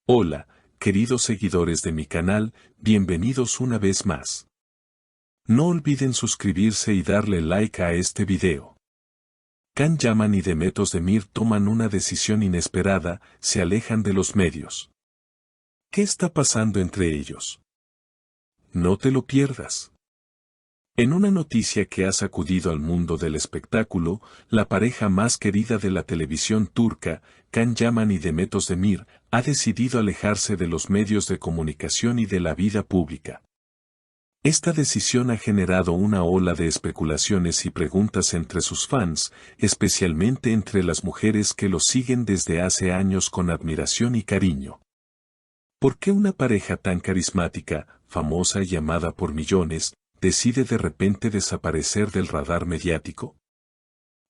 Hola, queridos seguidores de mi canal, bienvenidos una vez más. No olviden suscribirse y darle like a este video. Can Yaman y Demet Özdemir toman una decisión inesperada, se alejan de los medios. ¿Qué está pasando entre ellos? No te lo pierdas. En una noticia que ha sacudido al mundo del espectáculo, la pareja más querida de la televisión turca, Can Yaman y Demet Özdemir, ha decidido alejarse de los medios de comunicación y de la vida pública. Esta decisión ha generado una ola de especulaciones y preguntas entre sus fans, especialmente entre las mujeres que los siguen desde hace años con admiración y cariño. ¿Por qué una pareja tan carismática, famosa y amada por millones, decide de repente desaparecer del radar mediático?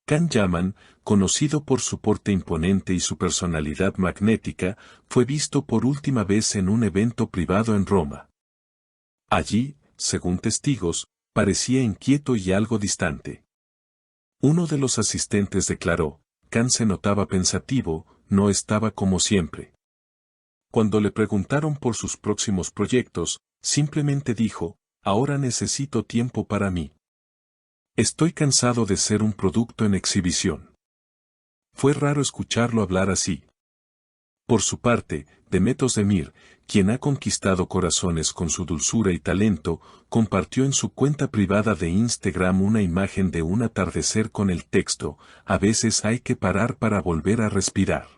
Can Yaman, conocido por su porte imponente y su personalidad magnética, fue visto por última vez en un evento privado en Roma. Allí, según testigos, parecía inquieto y algo distante. Uno de los asistentes declaró: Can se notaba pensativo, no estaba como siempre. Cuando le preguntaron por sus próximos proyectos, simplemente dijo: ahora necesito tiempo para mí. Estoy cansado de ser un producto en exhibición. Fue raro escucharlo hablar así. Por su parte, Demet Özdemir, quien ha conquistado corazones con su dulzura y talento, compartió en su cuenta privada de Instagram una imagen de un atardecer con el texto: a veces hay que parar para volver a respirar.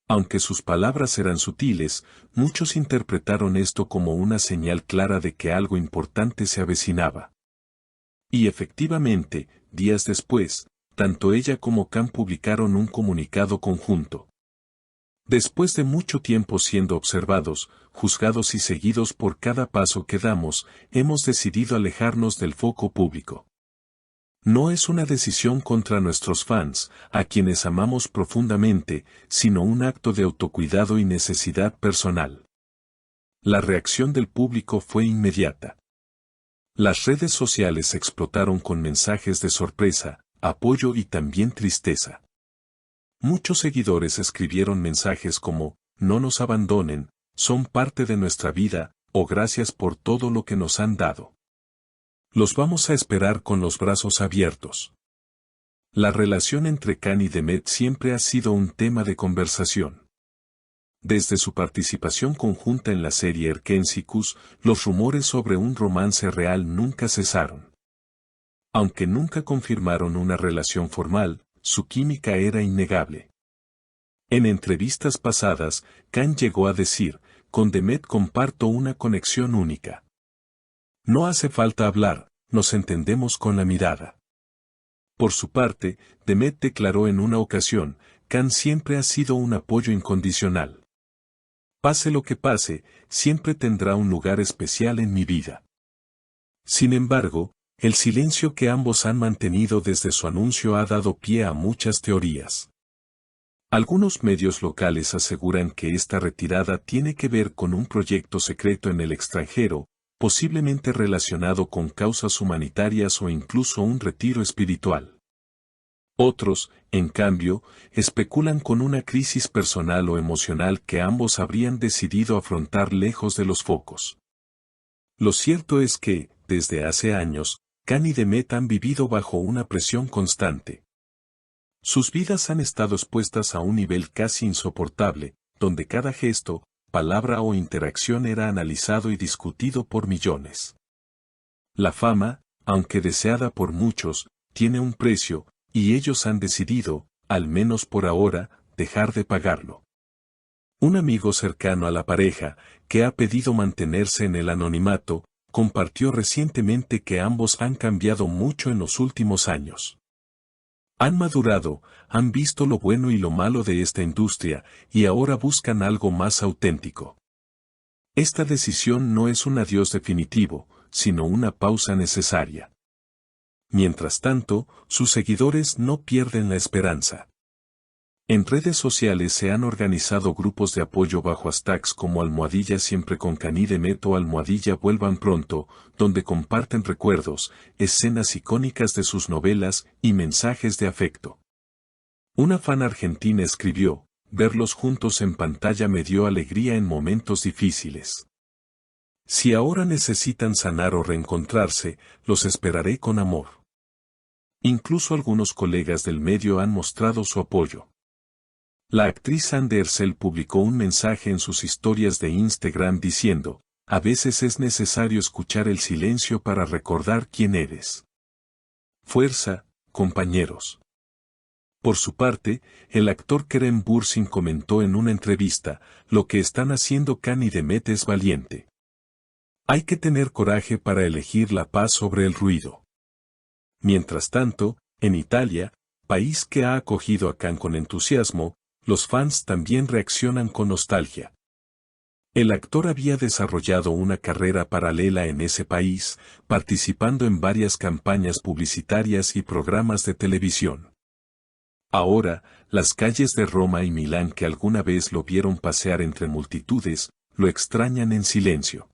Aunque sus palabras eran sutiles, muchos interpretaron esto como una señal clara de que algo importante se avecinaba. Y efectivamente, días después, tanto ella como Can publicaron un comunicado conjunto. Después de mucho tiempo siendo observados, juzgados y seguidos por cada paso que damos, hemos decidido alejarnos del foco público. No es una decisión contra nuestros fans, a quienes amamos profundamente, sino un acto de autocuidado y necesidad personal. La reacción del público fue inmediata. Las redes sociales explotaron con mensajes de sorpresa, apoyo y también tristeza. Muchos seguidores escribieron mensajes como: no nos abandonen, son parte de nuestra vida, o gracias por todo lo que nos han dado. Los vamos a esperar con los brazos abiertos. La relación entre Can y Demet siempre ha sido un tema de conversación. Desde su participación conjunta en la serie Erkensicus, los rumores sobre un romance real nunca cesaron. Aunque nunca confirmaron una relación formal, su química era innegable. En entrevistas pasadas, Can llegó a decir: con Demet comparto una conexión única. No hace falta hablar, nos entendemos con la mirada. Por su parte, Demet declaró en una ocasión: Can siempre ha sido un apoyo incondicional. Pase lo que pase, siempre tendrá un lugar especial en mi vida. Sin embargo, el silencio que ambos han mantenido desde su anuncio ha dado pie a muchas teorías. Algunos medios locales aseguran que esta retirada tiene que ver con un proyecto secreto en el extranjero, posiblemente relacionado con causas humanitarias o incluso un retiro espiritual. Otros, en cambio, especulan con una crisis personal o emocional que ambos habrían decidido afrontar lejos de los focos. Lo cierto es que, desde hace años, Can y Demet han vivido bajo una presión constante. Sus vidas han estado expuestas a un nivel casi insoportable, donde cada gesto, palabra o interacción era analizado y discutido por millones. La fama, aunque deseada por muchos, tiene un precio, y ellos han decidido, al menos por ahora, dejar de pagarlo. Un amigo cercano a la pareja, que ha pedido mantenerse en el anonimato, compartió recientemente que ambos han cambiado mucho en los últimos años. Han madurado, han visto lo bueno y lo malo de esta industria, y ahora buscan algo más auténtico. Esta decisión no es un adiós definitivo, sino una pausa necesaria. Mientras tanto, sus seguidores no pierden la esperanza. En redes sociales se han organizado grupos de apoyo bajo hashtags como #siempre con Can y Demet o #vuelvan pronto, donde comparten recuerdos, escenas icónicas de sus novelas y mensajes de afecto. Una fan argentina escribió: verlos juntos en pantalla me dio alegría en momentos difíciles. Si ahora necesitan sanar o reencontrarse, los esperaré con amor. Incluso algunos colegas del medio han mostrado su apoyo. La actriz Sandy Ersel publicó un mensaje en sus historias de Instagram diciendo, a veces es necesario escuchar el silencio para recordar quién eres. Fuerza, compañeros. Por su parte, el actor Kerem Bürsin comentó en una entrevista, lo que están haciendo Can y Demet es valiente. Hay que tener coraje para elegir la paz sobre el ruido. Mientras tanto, en Italia, país que ha acogido a Can con entusiasmo, los fans también reaccionan con nostalgia. El actor había desarrollado una carrera paralela en ese país, participando en varias campañas publicitarias y programas de televisión. Ahora, las calles de Roma y Milán que alguna vez lo vieron pasear entre multitudes, lo extrañan en silencio.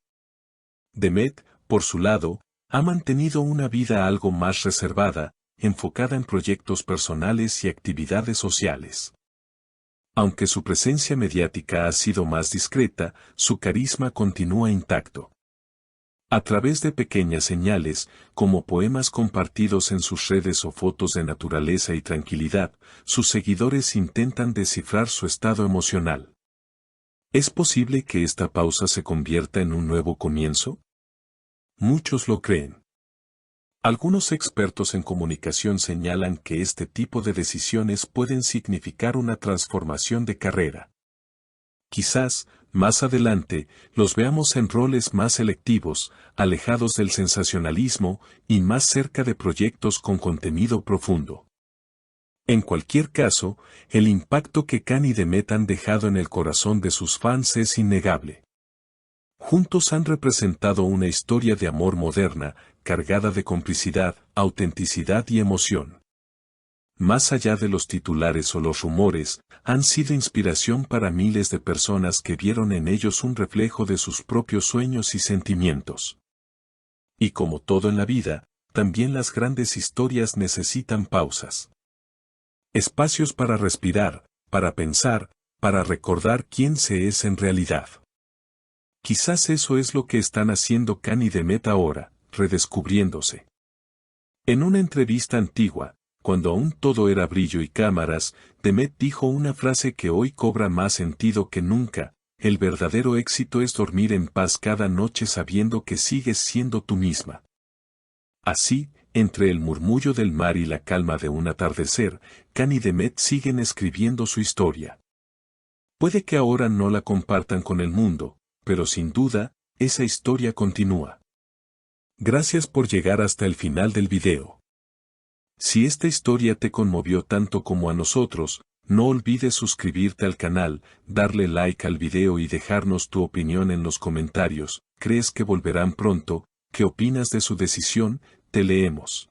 Demet, por su lado, ha mantenido una vida algo más reservada, enfocada en proyectos personales y actividades sociales. Aunque su presencia mediática ha sido más discreta, su carisma continúa intacto. A través de pequeñas señales, como poemas compartidos en sus redes o fotos de naturaleza y tranquilidad, sus seguidores intentan descifrar su estado emocional. ¿Es posible que esta pausa se convierta en un nuevo comienzo? Muchos lo creen. Algunos expertos en comunicación señalan que este tipo de decisiones pueden significar una transformación de carrera. Quizás, más adelante, los veamos en roles más selectivos, alejados del sensacionalismo y más cerca de proyectos con contenido profundo. En cualquier caso, el impacto que Can y Demet han dejado en el corazón de sus fans es innegable. Juntos han representado una historia de amor moderna, cargada de complicidad, autenticidad y emoción. Más allá de los titulares o los rumores, han sido inspiración para miles de personas que vieron en ellos un reflejo de sus propios sueños y sentimientos. Y como todo en la vida, también las grandes historias necesitan pausas. Espacios para respirar, para pensar, para recordar quién se es en realidad. Quizás eso es lo que están haciendo Can y Demet ahora, redescubriéndose. En una entrevista antigua, cuando aún todo era brillo y cámaras, Demet dijo una frase que hoy cobra más sentido que nunca: el verdadero éxito es dormir en paz cada noche sabiendo que sigues siendo tú misma. Así, entre el murmullo del mar y la calma de un atardecer, Can y Demet siguen escribiendo su historia. Puede que ahora no la compartan con el mundo, pero sin duda, esa historia continúa. Gracias por llegar hasta el final del video. Si esta historia te conmovió tanto como a nosotros, no olvides suscribirte al canal, darle like al video y dejarnos tu opinión en los comentarios. ¿Crees que volverán pronto? ¿Qué opinas de su decisión? Te leemos.